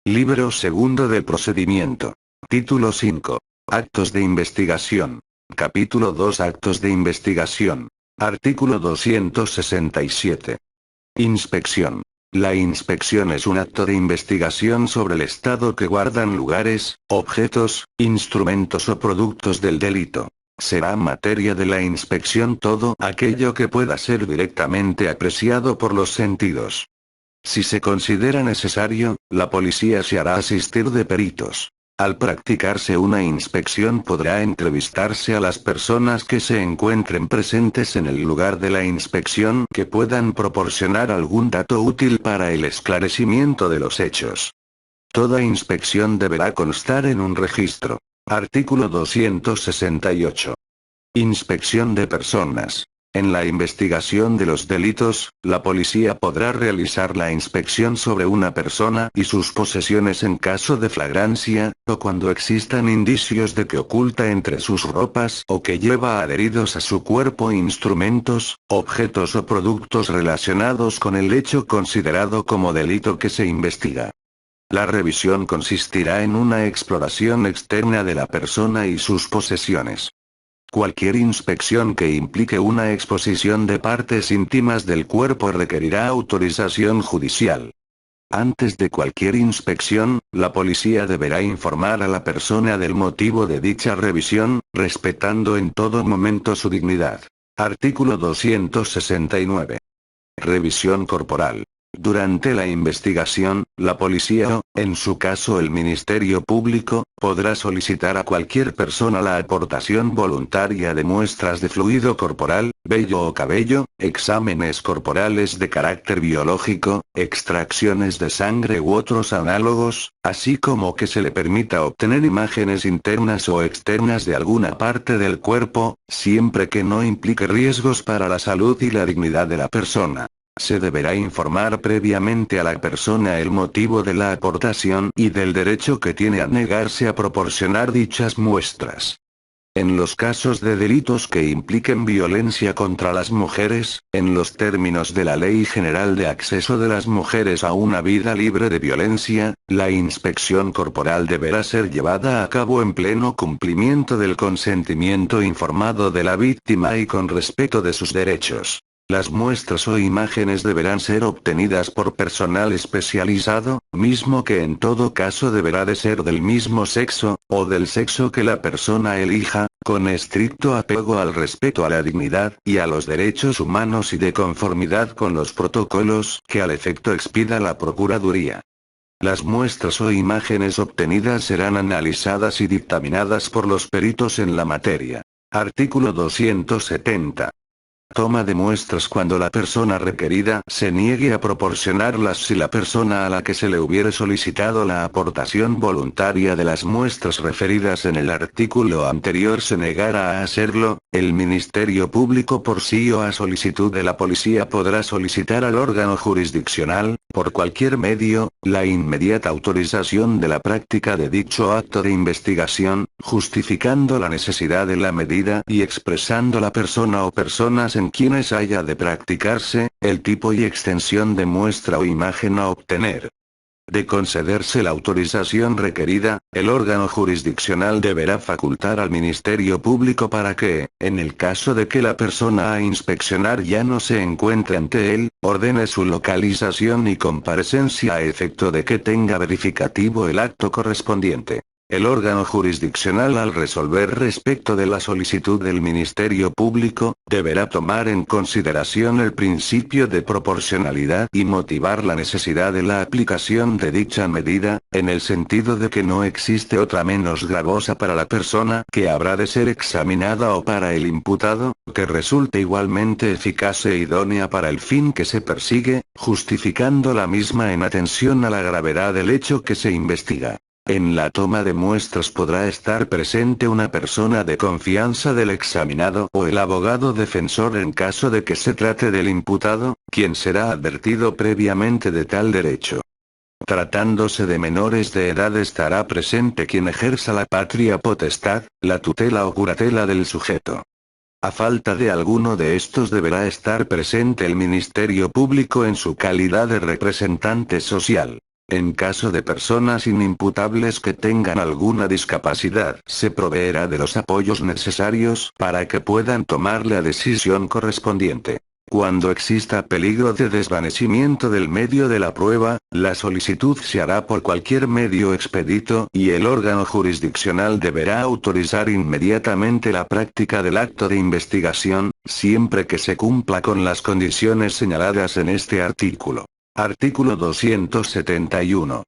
Libro segundo del procedimiento. Título 5. Actos de investigación. Capítulo 2. Actos de investigación. Artículo 267. Inspección. La inspección es un acto de investigación sobre el estado que guardan lugares, objetos, instrumentos o productos del delito. Será materia de la inspección todo aquello que pueda ser directamente apreciado por los sentidos. Si se considera necesario, la policía se hará asistir de peritos. Al practicarse una inspección podrá entrevistarse a las personas que se encuentren presentes en el lugar de la inspección que puedan proporcionar algún dato útil para el esclarecimiento de los hechos. Toda inspección deberá constar en un registro. Artículo 268. Inspección de personas. En la investigación de los delitos, la policía podrá realizar la inspección sobre una persona y sus posesiones en caso de flagrancia, o cuando existan indicios de que oculta entre sus ropas o que lleva adheridos a su cuerpo instrumentos, objetos o productos relacionados con el hecho considerado como delito que se investiga. La revisión consistirá en una exploración externa de la persona y sus posesiones. Cualquier inspección que implique una exposición de partes íntimas del cuerpo requerirá autorización judicial. Antes de cualquier inspección, la policía deberá informar a la persona del motivo de dicha revisión, respetando en todo momento su dignidad. Artículo 269. Revisión corporal. Durante la investigación, la policía o, en su caso el Ministerio Público, podrá solicitar a cualquier persona la aportación voluntaria de muestras de fluido corporal, vello o cabello, exámenes corporales de carácter biológico, extracciones de sangre u otros análogos, así como que se le permita obtener imágenes internas o externas de alguna parte del cuerpo, siempre que no implique riesgos para la salud y la dignidad de la persona. Se deberá informar previamente a la persona el motivo de la aportación y del derecho que tiene a negarse a proporcionar dichas muestras. En los casos de delitos que impliquen violencia contra las mujeres, en los términos de la Ley General de Acceso de las Mujeres a una Vida Libre de Violencia, la inspección corporal deberá ser llevada a cabo en pleno cumplimiento del consentimiento informado de la víctima y con respeto de sus derechos. Las muestras o imágenes deberán ser obtenidas por personal especializado, mismo que en todo caso deberá de ser del mismo sexo, o del sexo que la persona elija, con estricto apego al respeto a la dignidad y a los derechos humanos y de conformidad con los protocolos que al efecto expida la Procuraduría. Las muestras o imágenes obtenidas serán analizadas y dictaminadas por los peritos en la materia. Artículo 270. Toma de muestras cuando la persona requerida se niegue a proporcionarlas. Si la persona a la que se le hubiere solicitado la aportación voluntaria de las muestras referidas en el artículo anterior se negara a hacerlo, el Ministerio Público por sí o a solicitud de la policía podrá solicitar al órgano jurisdiccional, por cualquier medio, la inmediata autorización de la práctica de dicho acto de investigación, justificando la necesidad de la medida y expresando la persona o personas en quienes haya de practicarse, el tipo y extensión de muestra o imagen a obtener. De concederse la autorización requerida, el órgano jurisdiccional deberá facultar al Ministerio Público para que, en el caso de que la persona a inspeccionar ya no se encuentre ante él, ordene su localización y comparecencia a efecto de que tenga verificativo el acto correspondiente. El órgano jurisdiccional al resolver respecto de la solicitud del Ministerio Público, deberá tomar en consideración el principio de proporcionalidad y motivar la necesidad de la aplicación de dicha medida, en el sentido de que no existe otra menos gravosa para la persona que habrá de ser examinada o para el imputado, que resulte igualmente eficaz e idónea para el fin que se persigue, justificando la misma en atención a la gravedad del hecho que se investiga. En la toma de muestras podrá estar presente una persona de confianza del examinado o el abogado defensor en caso de que se trate del imputado, quien será advertido previamente de tal derecho. Tratándose de menores de edad estará presente quien ejerza la patria potestad, la tutela o curatela del sujeto. A falta de alguno de estos deberá estar presente el Ministerio Público en su calidad de representante social. En caso de personas inimputables que tengan alguna discapacidad, se proveerá de los apoyos necesarios para que puedan tomar la decisión correspondiente. Cuando exista peligro de desvanecimiento del medio de la prueba, la solicitud se hará por cualquier medio expedito y el órgano jurisdiccional deberá autorizar inmediatamente la práctica del acto de investigación, siempre que se cumpla con las condiciones señaladas en este artículo. Artículo 271.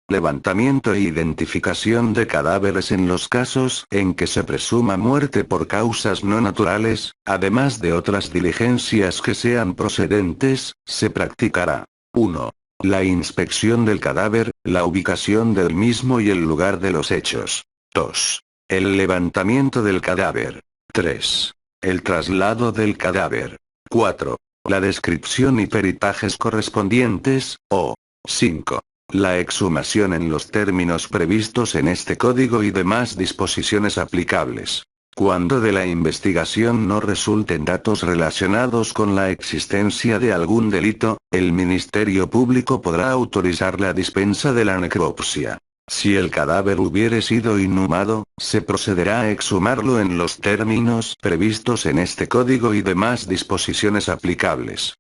Levantamiento e identificación de cadáveres en los casos en que se presuma muerte por causas no naturales, además de otras diligencias que sean procedentes, se practicará. 1. La inspección del cadáver, la ubicación del mismo y el lugar de los hechos. 2. El levantamiento del cadáver. 3. El traslado del cadáver. 4. La descripción y peritajes correspondientes, o 5. La exhumación en los términos previstos en este código y demás disposiciones aplicables. Cuando de la investigación no resulten datos relacionados con la existencia de algún delito, el Ministerio Público podrá autorizar la dispensa de la necropsia. Si el cadáver hubiere sido inhumado, se procederá a exhumarlo en los términos previstos en este código y demás disposiciones aplicables.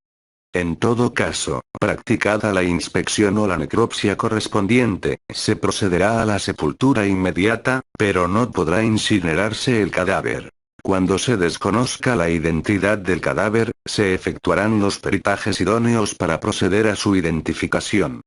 En todo caso, practicada la inspección o la necropsia correspondiente, se procederá a la sepultura inmediata, pero no podrá incinerarse el cadáver. Cuando se desconozca la identidad del cadáver, se efectuarán los peritajes idóneos para proceder a su identificación.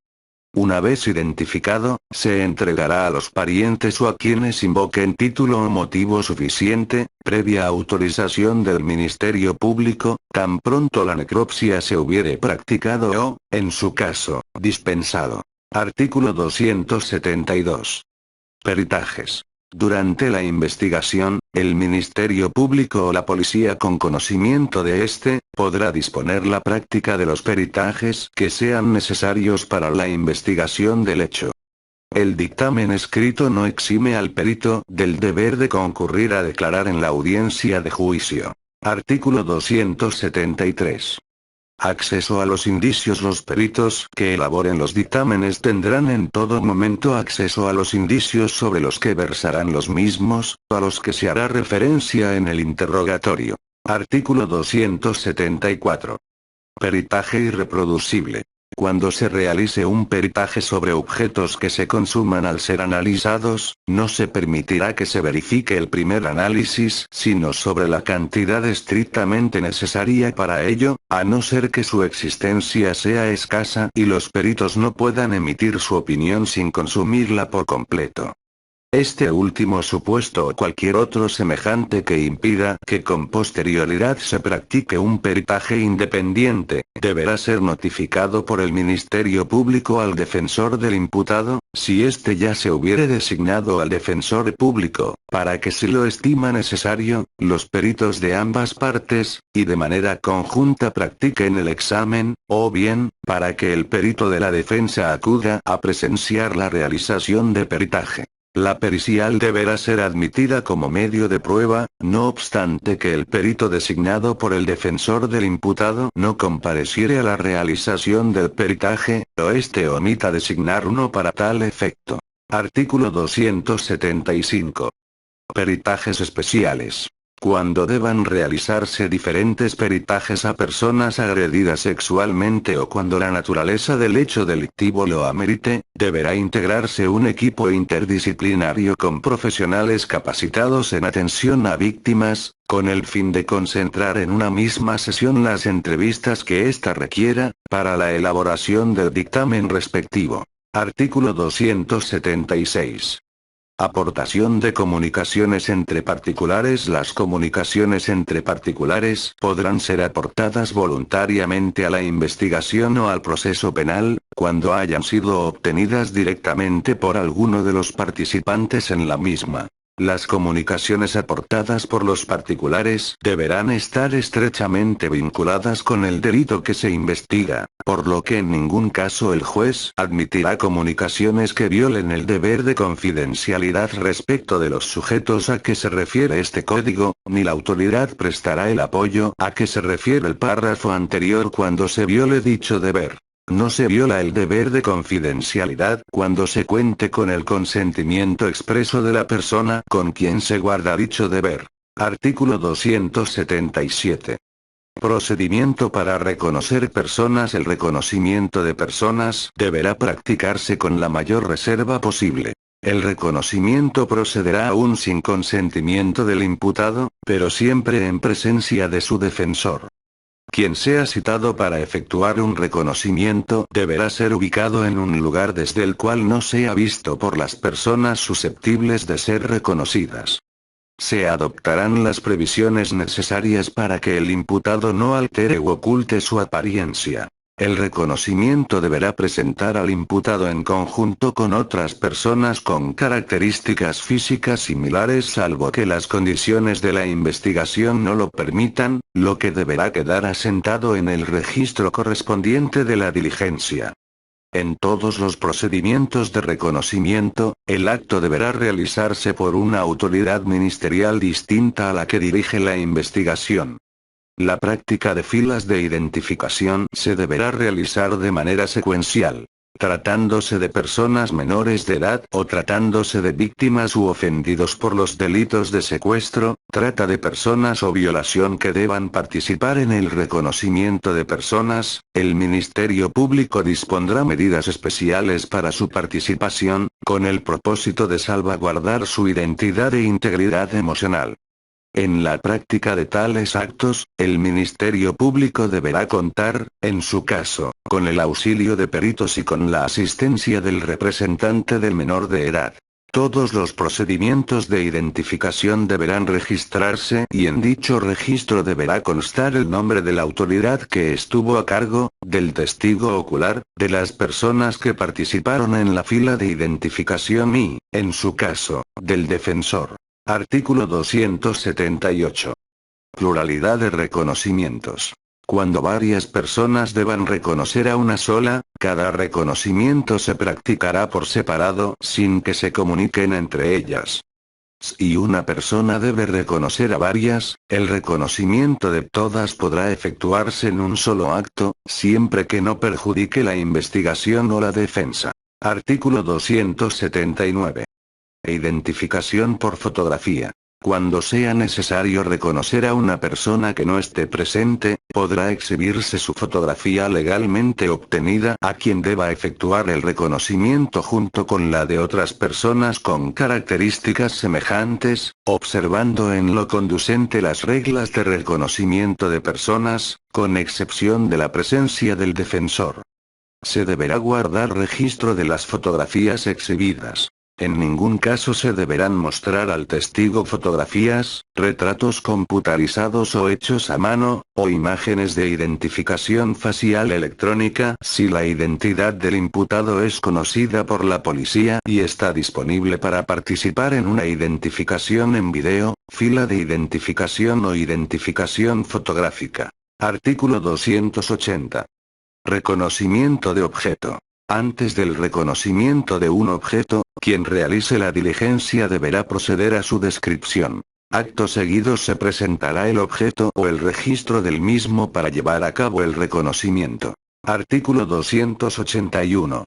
Una vez identificado, se entregará a los parientes o a quienes invoquen título o motivo suficiente, previa autorización del Ministerio Público, tan pronto la necropsia se hubiere practicado o, en su caso, dispensado. Artículo 272. Peritajes. Durante la investigación, el Ministerio Público o la policía con conocimiento de este, podrá disponer la práctica de los peritajes que sean necesarios para la investigación del hecho. El dictamen escrito no exime al perito del deber de concurrir a declarar en la audiencia de juicio. Artículo 273. Acceso a los indicios. Los peritos que elaboren los dictámenes tendrán en todo momento acceso a los indicios sobre los que versarán los mismos, a los que se hará referencia en el interrogatorio. Artículo 274. Peritaje irreproducible. Cuando se realice un peritaje sobre objetos que se consuman al ser analizados, no se permitirá que se verifique el primer análisis, sino sobre la cantidad estrictamente necesaria para ello, a no ser que su existencia sea escasa y los peritos no puedan emitir su opinión sin consumirla por completo. Este último supuesto o cualquier otro semejante que impida que con posterioridad se practique un peritaje independiente, deberá ser notificado por el Ministerio Público al defensor del imputado, si éste ya se hubiere designado al defensor público, para que si lo estima necesario, los peritos de ambas partes, y de manera conjunta practiquen el examen, o bien, para que el perito de la defensa acuda a presenciar la realización de peritaje. La pericial deberá ser admitida como medio de prueba, no obstante que el perito designado por el defensor del imputado no compareciere a la realización del peritaje, o éste omita designar uno para tal efecto. Artículo 275. Peritajes especiales. Cuando deban realizarse diferentes peritajes a personas agredidas sexualmente o cuando la naturaleza del hecho delictivo lo amerite, deberá integrarse un equipo interdisciplinario con profesionales capacitados en atención a víctimas, con el fin de concentrar en una misma sesión las entrevistas que ésta requiera, para la elaboración del dictamen respectivo. Artículo 276. Aportación de comunicaciones entre particulares. Las comunicaciones entre particulares podrán ser aportadas voluntariamente a la investigación o al proceso penal, cuando hayan sido obtenidas directamente por alguno de los participantes en la misma. Las comunicaciones aportadas por los particulares deberán estar estrechamente vinculadas con el delito que se investiga, por lo que en ningún caso el juez admitirá comunicaciones que violen el deber de confidencialidad respecto de los sujetos a que se refiere este código, ni la autoridad prestará el apoyo a que se refiere el párrafo anterior cuando se viole dicho deber. No se viola el deber de confidencialidad cuando se cuente con el consentimiento expreso de la persona con quien se guarda dicho deber. Artículo 277. Procedimiento para reconocer personas. El reconocimiento de personas deberá practicarse con la mayor reserva posible. El reconocimiento procederá aún sin consentimiento del imputado, pero siempre en presencia de su defensor. Quien sea citado para efectuar un reconocimiento deberá ser ubicado en un lugar desde el cual no sea visto por las personas susceptibles de ser reconocidas. Se adoptarán las previsiones necesarias para que el imputado no altere u oculte su apariencia. El reconocimiento deberá presentar al imputado en conjunto con otras personas con características físicas similares salvo que las condiciones de la investigación no lo permitan, lo que deberá quedar asentado en el registro correspondiente de la diligencia. En todos los procedimientos de reconocimiento, el acto deberá realizarse por una autoridad ministerial distinta a la que dirige la investigación. La práctica de filas de identificación se deberá realizar de manera secuencial. Tratándose de personas menores de edad o tratándose de víctimas u ofendidos por los delitos de secuestro, trata de personas o violación que deban participar en el reconocimiento de personas, el Ministerio Público dispondrá medidas especiales para su participación, con el propósito de salvaguardar su identidad e integridad emocional. En la práctica de tales actos, el Ministerio Público deberá contar, en su caso, con el auxilio de peritos y con la asistencia del representante del menor de edad. Todos los procedimientos de identificación deberán registrarse y en dicho registro deberá constar el nombre de la autoridad que estuvo a cargo, del testigo ocular, de las personas que participaron en la fila de identificación y, en su caso, del defensor. Artículo 278. Pluralidad de reconocimientos. Cuando varias personas deban reconocer a una sola, cada reconocimiento se practicará por separado sin que se comuniquen entre ellas. Si una persona debe reconocer a varias, el reconocimiento de todas podrá efectuarse en un solo acto, siempre que no perjudique la investigación o la defensa. Artículo 279. Identificación por fotografía. Cuando sea necesario reconocer a una persona que no esté presente, podrá exhibirse su fotografía legalmente obtenida a quien deba efectuar el reconocimiento junto con la de otras personas con características semejantes, observando en lo conducente las reglas de reconocimiento de personas, con excepción de la presencia del defensor. Se deberá guardar registro de las fotografías exhibidas. En ningún caso se deberán mostrar al testigo fotografías, retratos computarizados o hechos a mano, o imágenes de identificación facial electrónica si la identidad del imputado es conocida por la policía y está disponible para participar en una identificación en video, fila de identificación o identificación fotográfica. Artículo 280. Reconocimiento de objeto. Antes del reconocimiento de un objeto, quien realice la diligencia deberá proceder a su descripción. Acto seguido se presentará el objeto o el registro del mismo para llevar a cabo el reconocimiento. Artículo 281.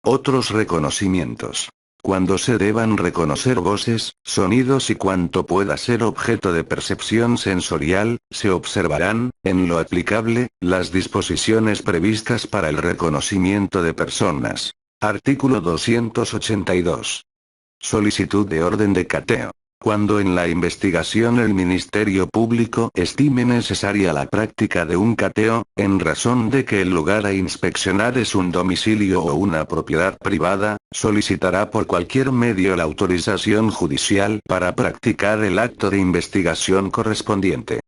Otros reconocimientos. Cuando se deban reconocer voces, sonidos y cuanto pueda ser objeto de percepción sensorial, se observarán, en lo aplicable, las disposiciones previstas para el reconocimiento de personas. Artículo 282. Solicitud de orden de cateo. Cuando en la investigación el Ministerio Público estime necesaria la práctica de un cateo, en razón de que el lugar a inspeccionar es un domicilio o una propiedad privada, solicitará por cualquier medio la autorización judicial para practicar el acto de investigación correspondiente.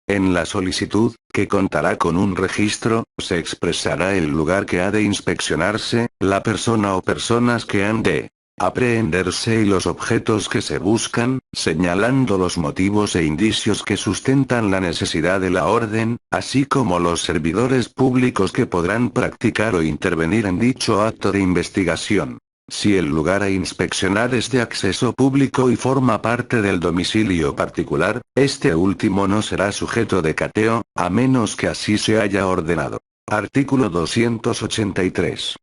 En la solicitud, que contará con un registro, se expresará el lugar que ha de inspeccionarse, la persona o personas que han de aprehenderse y los objetos que se buscan, señalando los motivos e indicios que sustentan la necesidad de la orden, así como los servidores públicos que podrán practicar o intervenir en dicho acto de investigación. Si el lugar a inspeccionar es de acceso público y forma parte del domicilio particular, este último no será sujeto de cateo, a menos que así se haya ordenado. Artículo 283.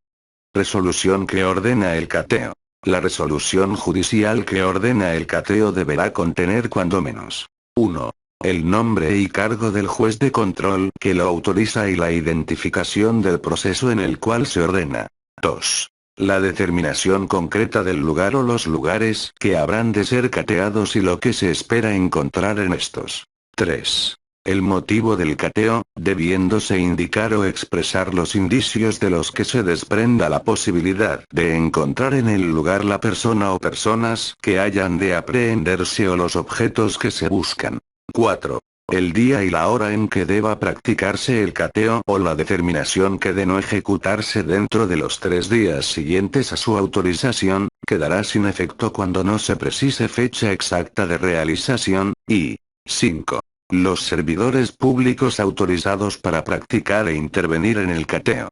Resolución que ordena el cateo. La resolución judicial que ordena el cateo deberá contener cuando menos 1. El nombre y cargo del juez de control que lo autoriza y la identificación del proceso en el cual se ordena. 2. La determinación concreta del lugar o los lugares que habrán de ser cateados y lo que se espera encontrar en estos. 3. El motivo del cateo, debiéndose indicar o expresar los indicios de los que se desprenda la posibilidad de encontrar en el lugar la persona o personas que hayan de aprehenderse o los objetos que se buscan. 4. El día y la hora en que deba practicarse el cateo o la determinación que de no ejecutarse dentro de los 3 días siguientes a su autorización, quedará sin efecto cuando no se precise fecha exacta de realización, y 5. Los servidores públicos autorizados para practicar e intervenir en el cateo.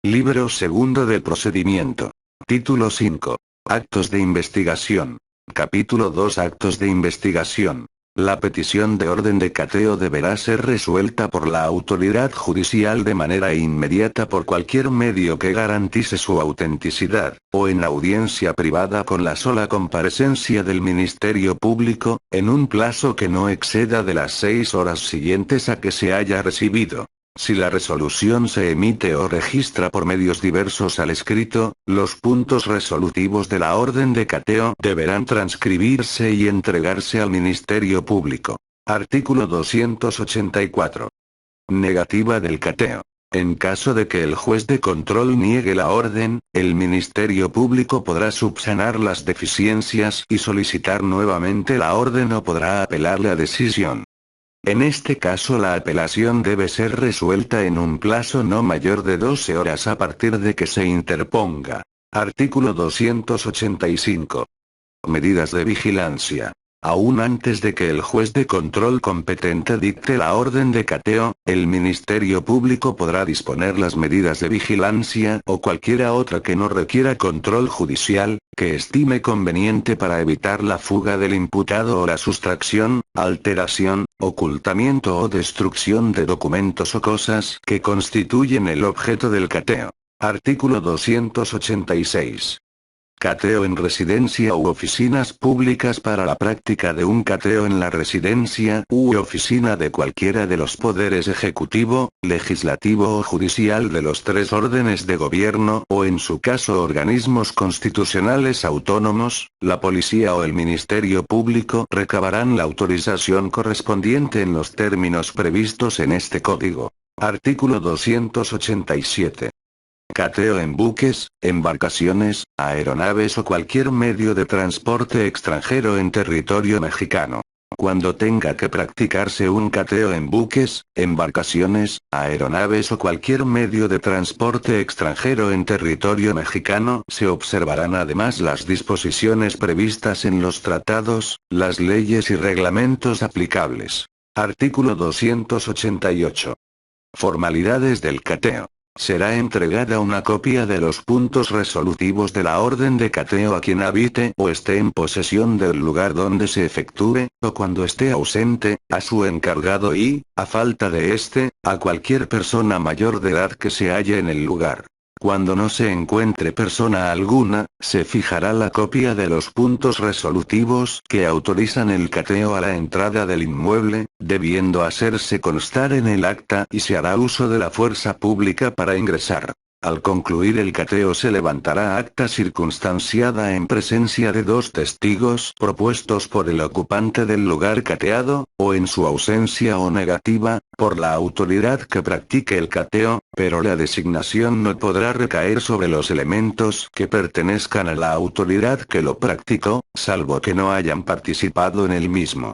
Libro segundo del procedimiento. Título 5. Actos de investigación. Capítulo 2. Actos de investigación. La petición de orden de cateo deberá ser resuelta por la autoridad judicial de manera inmediata por cualquier medio que garantice su autenticidad, o en audiencia privada con la sola comparecencia del Ministerio Público, en un plazo que no exceda de las 6 horas siguientes a que se haya recibido. Si la resolución se emite o registra por medios diversos al escrito, los puntos resolutivos de la orden de cateo deberán transcribirse y entregarse al Ministerio Público. Artículo 284. Negativa del cateo. En caso de que el juez de control niegue la orden, el Ministerio Público podrá subsanar las deficiencias y solicitar nuevamente la orden o podrá apelar la decisión. En este caso la apelación debe ser resuelta en un plazo no mayor de 12 horas a partir de que se interponga. Artículo 285. Medidas de vigilancia. Aún antes de que el juez de control competente dicte la orden de cateo, el Ministerio Público podrá disponer las medidas de vigilancia o cualquiera otra que no requiera control judicial, que estime conveniente para evitar la fuga del imputado o la sustracción, alteración, ocultamiento o destrucción de documentos o cosas que constituyen el objeto del cateo. Artículo 286. Cateo en residencia u oficinas públicas. Para la práctica de un cateo en la residencia u oficina de cualquiera de los poderes ejecutivo, legislativo o judicial de los 3 órdenes de gobierno o en su caso organismos constitucionales autónomos, la policía o el Ministerio Público recabarán la autorización correspondiente en los términos previstos en este código. Artículo 287. Cateo en buques, embarcaciones, aeronaves o cualquier medio de transporte extranjero en territorio mexicano. Cuando tenga que practicarse un cateo en buques, embarcaciones, aeronaves o cualquier medio de transporte extranjero en territorio mexicano, se observarán además las disposiciones previstas en los tratados, las leyes y reglamentos aplicables. Artículo 288. Formalidades del cateo. Será entregada una copia de los puntos resolutivos de la orden de cateo a quien habite o esté en posesión del lugar donde se efectúe, o cuando esté ausente, a su encargado y, a falta de éste, a cualquier persona mayor de edad que se halle en el lugar. Cuando no se encuentre persona alguna, se fijará la copia de los puntos resolutivos que autorizan el cateo a la entrada del inmueble, debiendo hacerse constar en el acta y se hará uso de la fuerza pública para ingresar. Al concluir el cateo se levantará acta circunstanciada en presencia de 2 testigos propuestos por el ocupante del lugar cateado, o en su ausencia o negativa, por la autoridad que practique el cateo, pero la designación no podrá recaer sobre los elementos que pertenezcan a la autoridad que lo practicó, salvo que no hayan participado en el mismo.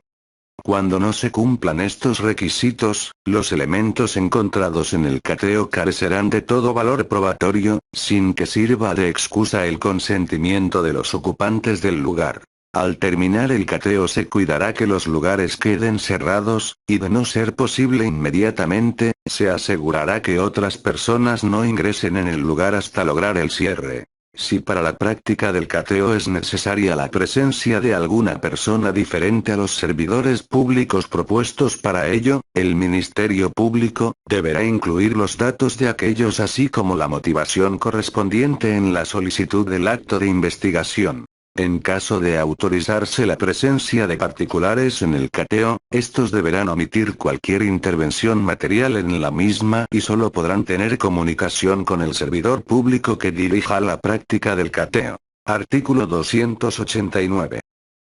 Cuando no se cumplan estos requisitos, los elementos encontrados en el cateo carecerán de todo valor probatorio, sin que sirva de excusa el consentimiento de los ocupantes del lugar. Al terminar el cateo se cuidará que los lugares queden cerrados, y de no ser posible inmediatamente, se asegurará que otras personas no ingresen en el lugar hasta lograr el cierre. Si para la práctica del cateo es necesaria la presencia de alguna persona diferente a los servidores públicos propuestos para ello, el Ministerio Público deberá incluir los datos de aquellos así como la motivación correspondiente en la solicitud del acto de investigación. En caso de autorizarse la presencia de particulares en el cateo, estos deberán omitir cualquier intervención material en la misma y solo podrán tener comunicación con el servidor público que dirija la práctica del cateo. Artículo 289.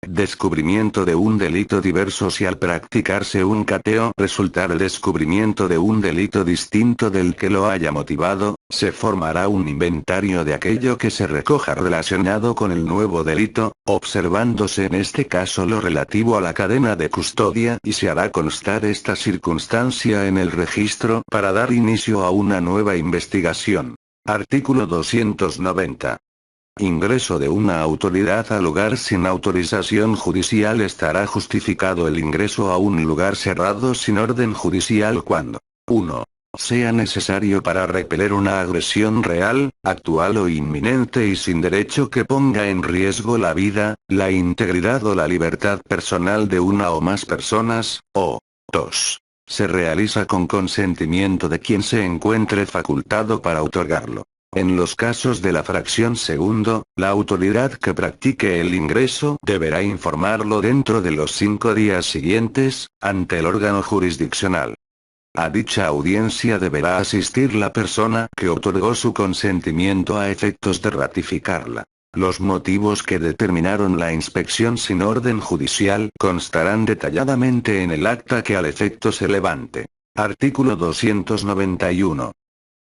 Descubrimiento de un delito diverso. Si al practicarse un cateo resultara el descubrimiento de un delito distinto del que lo haya motivado, se formará un inventario de aquello que se recoja relacionado con el nuevo delito, observándose en este caso lo relativo a la cadena de custodia y se hará constar esta circunstancia en el registro para dar inicio a una nueva investigación. Artículo 290. Ingreso de una autoridad al lugar sin autorización judicial. Estará justificado el ingreso a un lugar cerrado sin orden judicial cuando 1. Sea necesario para repeler una agresión real, actual o inminente y sin derecho que ponga en riesgo la vida, la integridad o la libertad personal de una o más personas, o 2. Se realiza con consentimiento de quien se encuentre facultado para otorgarlo. En los casos de la fracción segundo, la autoridad que practique el ingreso deberá informarlo dentro de los 5 días siguientes, ante el órgano jurisdiccional. A dicha audiencia deberá asistir la persona que otorgó su consentimiento a efectos de ratificarla. Los motivos que determinaron la inspección sin orden judicial constarán detalladamente en el acta que al efecto se levante. Artículo 291.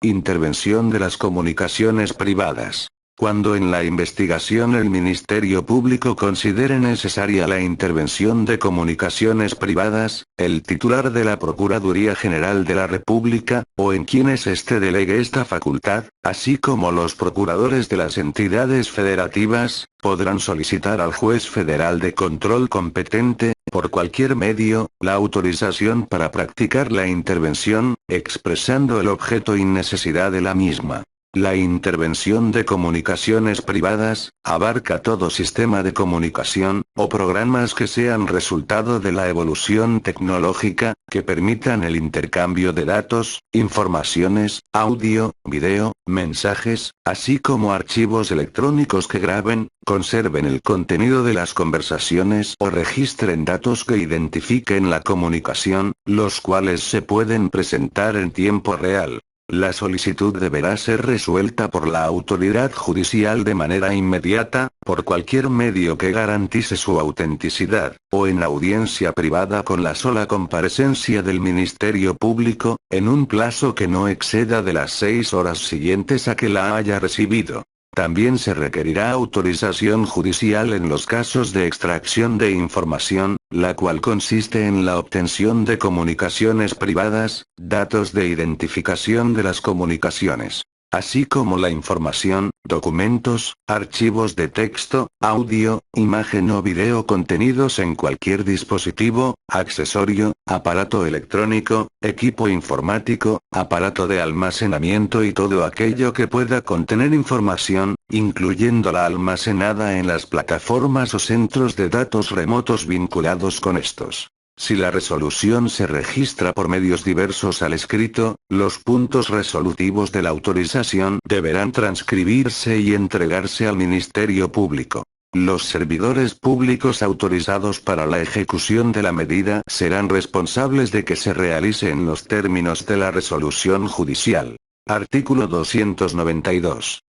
Intervención de las comunicaciones privadas. Cuando en la investigación el Ministerio Público considere necesaria la intervención de comunicaciones privadas, el titular de la Procuraduría General de la República, o en quienes éste delegue esta facultad, así como los procuradores de las entidades federativas, podrán solicitar al juez federal de control competente, por cualquier medio, la autorización para practicar la intervención, expresando el objeto y necesidad de la misma. La intervención de comunicaciones privadas abarca todo sistema de comunicación, o programas que sean resultado de la evolución tecnológica, que permitan el intercambio de datos, informaciones, audio, video, mensajes, así como archivos electrónicos que graben, conserven el contenido de las conversaciones o registren datos que identifiquen la comunicación, los cuales se pueden presentar en tiempo real. La solicitud deberá ser resuelta por la autoridad judicial de manera inmediata, por cualquier medio que garantice su autenticidad, o en audiencia privada con la sola comparecencia del Ministerio Público, en un plazo que no exceda de las 6 horas siguientes a que la haya recibido. También se requerirá autorización judicial en los casos de extracción de información, la cual consiste en la obtención de comunicaciones privadas, datos de identificación de las comunicaciones, así como la información, documentos, archivos de texto, audio, imagen o video contenidos en cualquier dispositivo, accesorio, aparato electrónico, equipo informático, aparato de almacenamiento y todo aquello que pueda contener información, incluyendo la almacenada en las plataformas o centros de datos remotos vinculados con estos. Si la resolución se registra por medios diversos al escrito, los puntos resolutivos de la autorización deberán transcribirse y entregarse al Ministerio Público. Los servidores públicos autorizados para la ejecución de la medida serán responsables de que se realice en los términos de la resolución judicial. Artículo 292.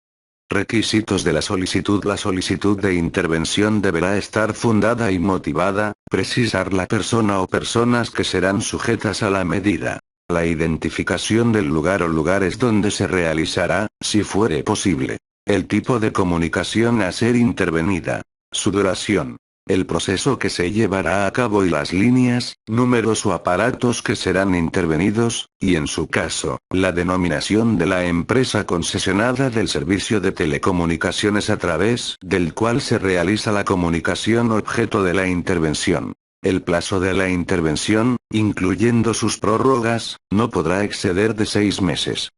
Requisitos de la solicitud. La solicitud de intervención deberá estar fundada y motivada, precisar la persona o personas que serán sujetas a la medida. La identificación del lugar o lugares donde se realizará, si fuere posible. El tipo de comunicación a ser intervenida. Su duración. El proceso que se llevará a cabo y las líneas, números o aparatos que serán intervenidos, y en su caso, la denominación de la empresa concesionada del servicio de telecomunicaciones a través del cual se realiza la comunicación objeto de la intervención. El plazo de la intervención, incluyendo sus prórrogas, no podrá exceder de 6 meses.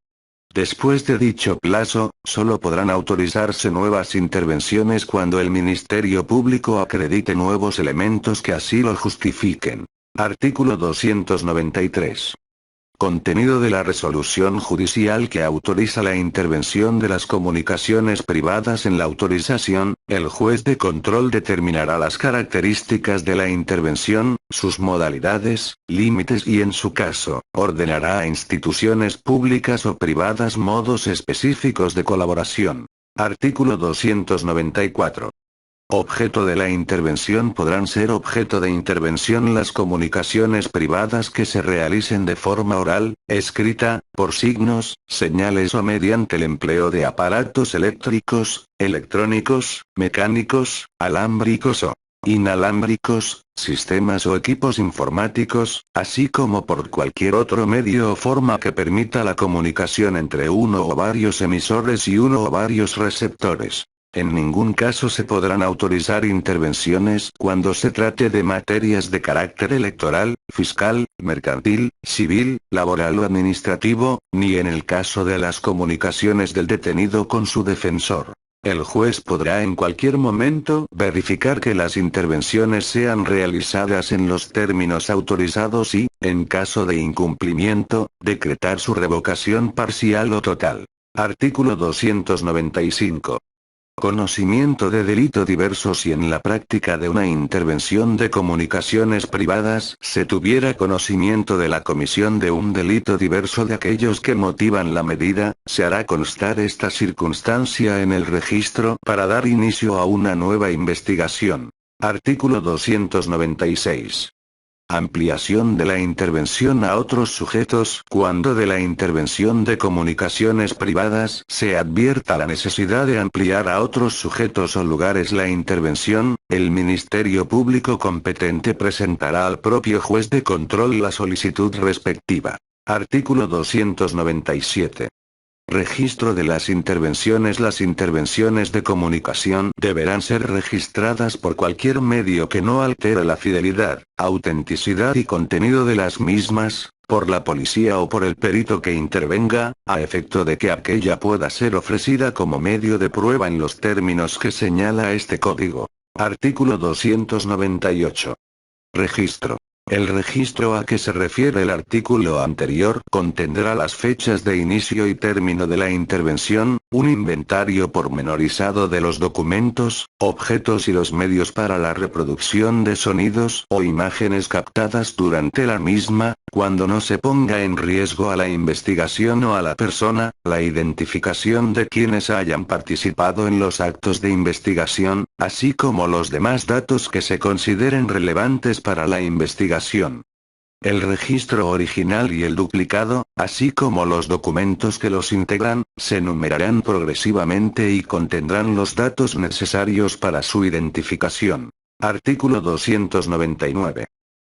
Después de dicho plazo, solo podrán autorizarse nuevas intervenciones cuando el Ministerio Público acredite nuevos elementos que así lo justifiquen. Artículo 293. Contenido de la resolución judicial que autoriza la intervención de las comunicaciones privadas. En la autorización, el juez de control determinará las características de la intervención, sus modalidades, límites y en su caso, ordenará a instituciones públicas o privadas modos específicos de colaboración. Artículo 294. Objeto de la intervención. Podrán ser objeto de intervención las comunicaciones privadas que se realicen de forma oral, escrita, por signos, señales o mediante el empleo de aparatos eléctricos, electrónicos, mecánicos, alámbricos o inalámbricos, sistemas o equipos informáticos, así como por cualquier otro medio o forma que permita la comunicación entre uno o varios emisores y uno o varios receptores. En ningún caso se podrán autorizar intervenciones cuando se trate de materias de carácter electoral, fiscal, mercantil, civil, laboral o administrativo, ni en el caso de las comunicaciones del detenido con su defensor. El juez podrá en cualquier momento verificar que las intervenciones sean realizadas en los términos autorizados y, en caso de incumplimiento, decretar su revocación parcial o total. Artículo 295. Conocimiento de delito diverso. Si en la práctica de una intervención de comunicaciones privadas se tuviera conocimiento de la comisión de un delito diverso de aquellos que motivan la medida, se hará constar esta circunstancia en el registro para dar inicio a una nueva investigación. Artículo 296. Ampliación de la intervención a otros sujetos. Cuando de la intervención de comunicaciones privadas se advierta la necesidad de ampliar a otros sujetos o lugares la intervención, el Ministerio Público competente presentará al propio juez de control la solicitud respectiva. Artículo 297. Registro de las intervenciones. Las intervenciones de comunicación deberán ser registradas por cualquier medio que no altere la fidelidad, autenticidad y contenido de las mismas, por la policía o por el perito que intervenga, a efecto de que aquella pueda ser ofrecida como medio de prueba en los términos que señala este código. Artículo 298. Registro. El registro a que se refiere el artículo anterior contendrá las fechas de inicio y término de la intervención, un inventario pormenorizado de los documentos, objetos y los medios para la reproducción de sonidos o imágenes captadas durante la misma, cuando no se ponga en riesgo a la investigación o a la persona, la identificación de quienes hayan participado en los actos de investigación, así como los demás datos que se consideren relevantes para la investigación. El registro original y el duplicado, así como los documentos que los integran, se numerarán progresivamente y contendrán los datos necesarios para su identificación. Artículo 299.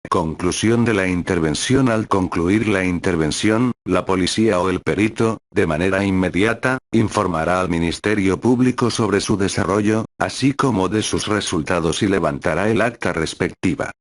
Conclusión de la intervención. Al concluir la intervención, la policía o el perito, de manera inmediata, informará al Ministerio Público sobre su desarrollo, así como de sus resultados y levantará el acta respectiva.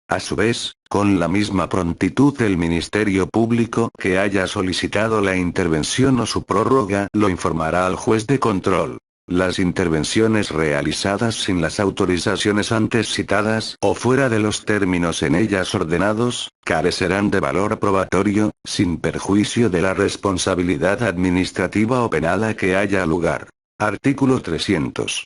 A su vez, con la misma prontitud el Ministerio Público que haya solicitado la intervención o su prórroga lo informará al juez de control. Las intervenciones realizadas sin las autorizaciones antes citadas o fuera de los términos en ellas ordenados, carecerán de valor probatorio, sin perjuicio de la responsabilidad administrativa o penal a que haya lugar. Artículo 300.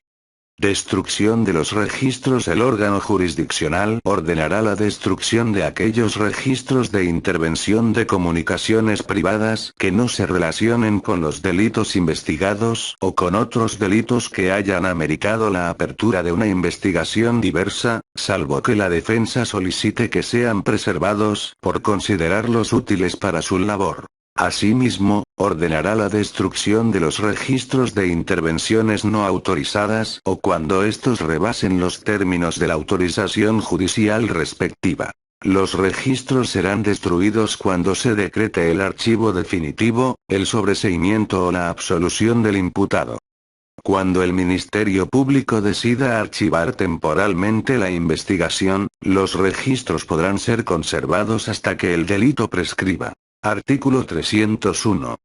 Destrucción de los registros. El órgano jurisdiccional ordenará la destrucción de aquellos registros de intervención de comunicaciones privadas que no se relacionen con los delitos investigados o con otros delitos que hayan ameritado la apertura de una investigación diversa, salvo que la defensa solicite que sean preservados por considerarlos útiles para su labor. Asimismo, ordenará la destrucción de los registros de intervenciones no autorizadas o cuando estos rebasen los términos de la autorización judicial respectiva. Los registros serán destruidos cuando se decrete el archivo definitivo, el sobreseimiento o la absolución del imputado. Cuando el Ministerio Público decida archivar temporalmente la investigación, los registros podrán ser conservados hasta que el delito prescriba. Artículo 301.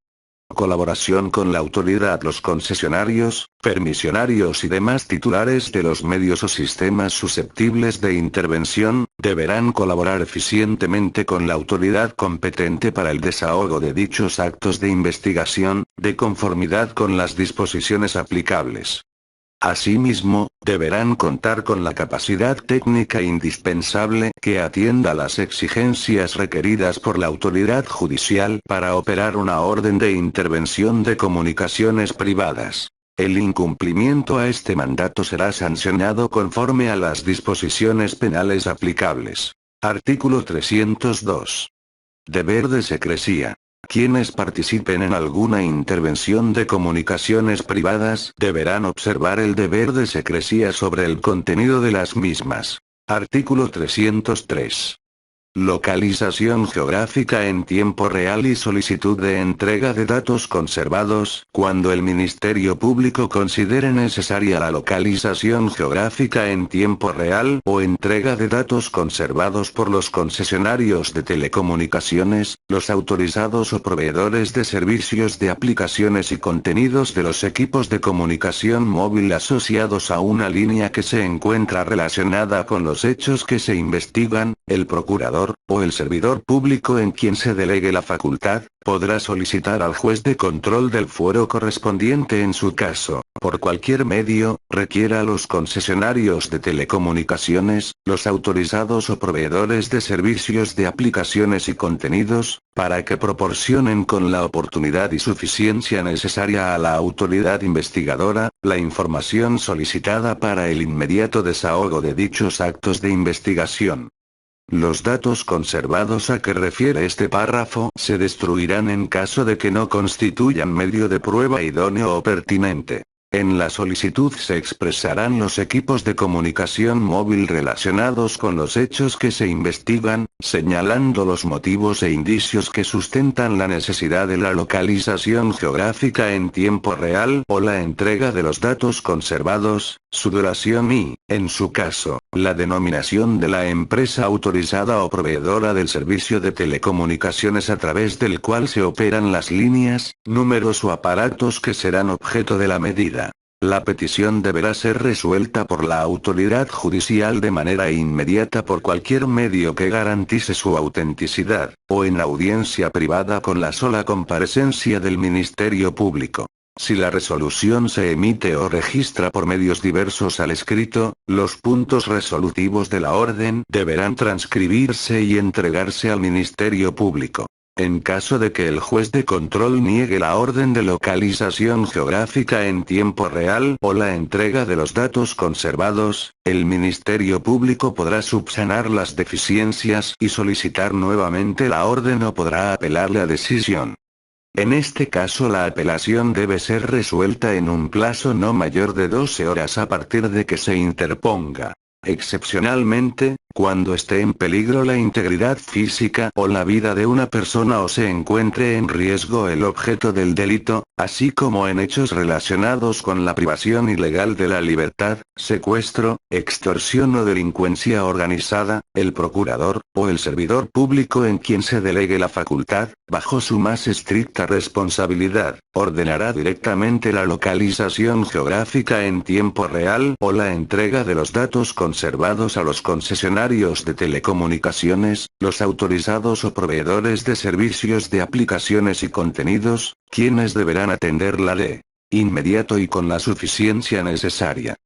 Colaboración con la autoridad. Los concesionarios, permisionarios y demás titulares de los medios o sistemas susceptibles de intervención, deberán colaborar eficientemente con la autoridad competente para el desahogo de dichos actos de investigación, de conformidad con las disposiciones aplicables. Asimismo, deberán contar con la capacidad técnica indispensable que atienda a las exigencias requeridas por la autoridad judicial para operar una orden de intervención de comunicaciones privadas. El incumplimiento a este mandato será sancionado conforme a las disposiciones penales aplicables. Artículo 302. Deber de secrecía. Quienes participen en alguna intervención de comunicaciones privadas deberán observar el deber de secrecía sobre el contenido de las mismas. Artículo 303. Localización geográfica en tiempo real y solicitud de entrega de datos conservados. Cuando el Ministerio Público considere necesaria la localización geográfica en tiempo real o entrega de datos conservados por los concesionarios de telecomunicaciones, los autorizados o proveedores de servicios de aplicaciones y contenidos de los equipos de comunicación móvil asociados a una línea que se encuentra relacionada con los hechos que se investigan, el procurador o el servidor público en quien se delegue la facultad, podrá solicitar al juez de control del fuero correspondiente en su caso, por cualquier medio, requiera a los concesionarios de telecomunicaciones, los autorizados o proveedores de servicios de aplicaciones y contenidos, para que proporcionen con la oportunidad y suficiencia necesaria a la autoridad investigadora, la información solicitada para el inmediato desahogo de dichos actos de investigación. Los datos conservados a que refiere este párrafo se destruirán en caso de que no constituyan medio de prueba idóneo o pertinente. En la solicitud se expresarán los equipos de comunicación móvil relacionados con los hechos que se investigan, señalando los motivos e indicios que sustentan la necesidad de la localización geográfica en tiempo real o la entrega de los datos conservados, su duración y, en su caso, la denominación de la empresa autorizada o proveedora del servicio de telecomunicaciones a través del cual se operan las líneas, números o aparatos que serán objeto de la medida. La petición deberá ser resuelta por la autoridad judicial de manera inmediata por cualquier medio que garantice su autenticidad, o en audiencia privada con la sola comparecencia del Ministerio Público. Si la resolución se emite o registra por medios diversos al escrito, los puntos resolutivos de la orden deberán transcribirse y entregarse al Ministerio Público. En caso de que el juez de control niegue la orden de localización geográfica en tiempo real o la entrega de los datos conservados, el Ministerio Público podrá subsanar las deficiencias y solicitar nuevamente la orden o podrá apelar la decisión. En este caso la apelación debe ser resuelta en un plazo no mayor de 12 horas a partir de que se interponga. Excepcionalmente, cuando esté en peligro la integridad física o la vida de una persona o se encuentre en riesgo el objeto del delito, así como en hechos relacionados con la privación ilegal de la libertad, secuestro, extorsión o delincuencia organizada, el procurador, o el servidor público en quien se delegue la facultad, bajo su más estricta responsabilidad, ordenará directamente la localización geográfica en tiempo real o la entrega de los datos conservados a los concesionarios de telecomunicaciones, los autorizados o proveedores de servicios de aplicaciones y contenidos, quienes deberán atenderla de inmediato y con la suficiencia necesaria.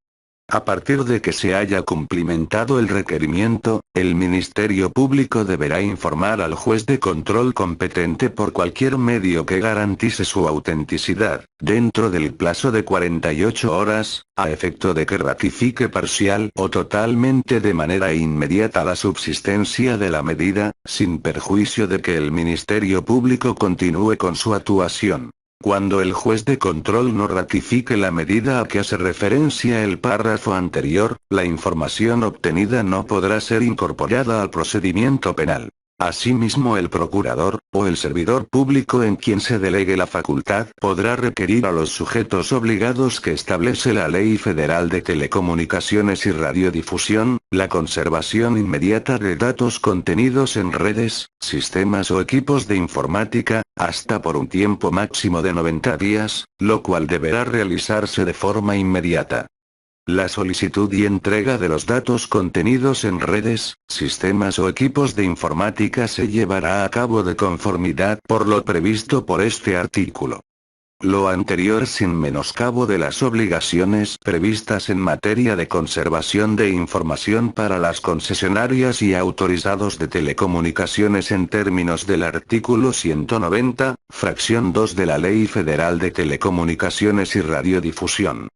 A partir de que se haya cumplimentado el requerimiento, el Ministerio Público deberá informar al juez de control competente por cualquier medio que garantice su autenticidad, dentro del plazo de 48 horas, a efecto de que ratifique parcial o totalmente de manera inmediata la subsistencia de la medida, sin perjuicio de que el Ministerio Público continúe con su actuación. Cuando el juez de control no ratifique la medida a que hace referencia el párrafo anterior, la información obtenida no podrá ser incorporada al procedimiento penal. Asimismo, el procurador, o el servidor público en quien se delegue la facultad, podrá requerir a los sujetos obligados que establece la Ley Federal de Telecomunicaciones y Radiodifusión, la conservación inmediata de datos contenidos en redes, sistemas o equipos de informática, hasta por un tiempo máximo de 90 días, lo cual deberá realizarse de forma inmediata. La solicitud y entrega de los datos contenidos en redes, sistemas o equipos de informática se llevará a cabo de conformidad por lo previsto por este artículo. Lo anterior sin menoscabo de las obligaciones previstas en materia de conservación de información para las concesionarias y autorizados de telecomunicaciones en términos del artículo 190, fracción 2 de la Ley Federal de Telecomunicaciones y Radiodifusión.